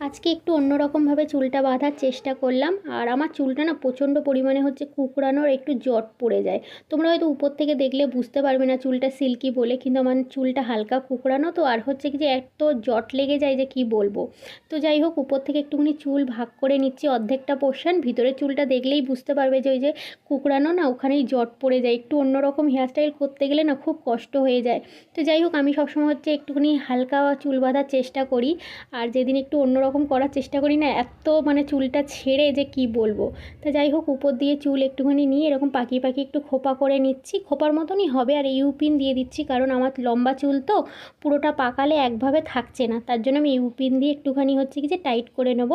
আজকে একটু অন্যরকমভাবে চুলটা বাঁধার চেষ্টা করলাম। আর আমার চুলটা না প্রচণ্ড পরিমাণে হচ্ছে কুঁকড়ানোর, একটু জট পড়ে যায়। তোমরা হয়তো উপর থেকে দেখলে বুঝতে পারবে না চুলটা সিল্কি বলে, কিন্তু আমার চুলটা হালকা কুঁকড়ানো তো। আর হচ্ছে কি যে এত জট লেগে যায় যে কি বলবো। তো যাই হোক, উপর থেকে একটুখানি চুল ভাগ করে নিচ্ছি, অর্ধেকটা পোর্শন। ভিতরের চুলটা দেখলেই বুঝতে পারবে যে ওই যে কুঁকড়ানো না, ওখানেই জট পড়ে যায়। একটু অন্যরকম হেয়ারস্টাইল করতে গেলে না খুব কষ্ট হয়ে যায়। তো যাই হোক, আমি সবসময় হচ্ছে একটুখানি হালকা চুল বাঁধার চেষ্টা করি। আর যেদিন একটু অন্যরকম করার চেষ্টা করি না, এত মানে চুলটা ছেড়ে যে কি বলবো। তো যাই হোক, উপর দিয়ে চুল একটুখানি নিয়ে এরকম পাকিয়ে পাকিয়ে একটু খোপা করে নিচ্ছি, খোপার মতনই হবে। আর ইউপিন দিয়ে দিচ্ছি, কারণ আমার লম্বা চুল তো পুরোটা পাকালে একভাবে থাকছে না, তার জন্য আমি ইউপিন দিয়ে একটুখানি হচ্ছে কি যে টাইট করে নেব।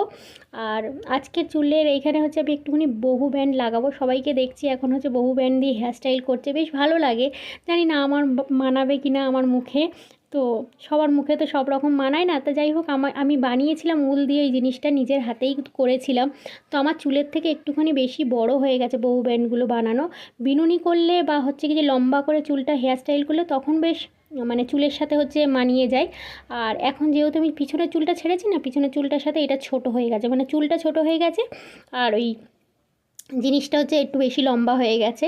আর আজকের চুলের এইখানে হচ্ছে আমি একটুখানি বহু ব্যান্ড লাগাবো। সবাইকে দেখছি এখন হচ্ছে বহু ব্যান্ড দিয়ে হেয়ারস্টাইল করছে, বেশ ভালো লাগে। জানি না আমার মানাবে কি না আমার মুখে। তো সবার মুখে তো সব রকম মানায় না। তো যাই হোক, আমি বানিয়েছিলাম উল দিয়ে, এই জিনিসটা নিজের হাতেই করেছিলাম। তো আমার চুলের থেকে একটুখানি বেশি বড় হয়ে গেছে বহু ব্যান্ডগুলো বানানো। বিনুনি করলে বা হচ্ছে কি যে লম্বা করে চুলটা হেয়ারস্টাইল করলে তখন বেশ মানে চুলের সাথে হচ্ছে মানিয়ে যায়। আর এখন যেহেতু আমি পিছনের চুলটা ছেড়েছি না, পিছনের চুলটার সাথে এটা ছোট হয়ে গেছে, মানে চুলটা ছোট হয়ে গেছে। আর ওই জিনিসটা হচ্ছে একটু বেশি লম্বা হয়ে গেছে।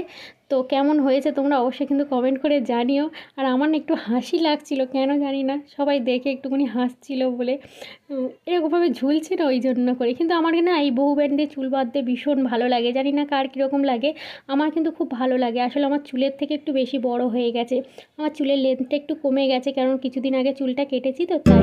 তো কেমন হয়েছে তোমরা অবশ্যই কিন্তু কমেন্ট করে জানিও। আর আমার না একটু হাসি লাগছিল, কেন জানি না, সবাই দেখে একটুখানি হাসছিল বলে এরকমভাবে ঝুলছে না ওই জন্য করে। কিন্তু আমার না এই বহু ব্যান্ডে চুল বাঁধতে ভীষণ ভালো লাগে, জানি না কার কীরকম লাগে। আমার কিন্তু খুব ভালো লাগে। আসলে আমার চুলের থেকে একটু বেশি বড় হয়ে গেছে, আমার চুলের লেন্থটা একটু কমে গেছে, কারণ কিছুদিন আগে চুলটা কেটেছি তো তাই।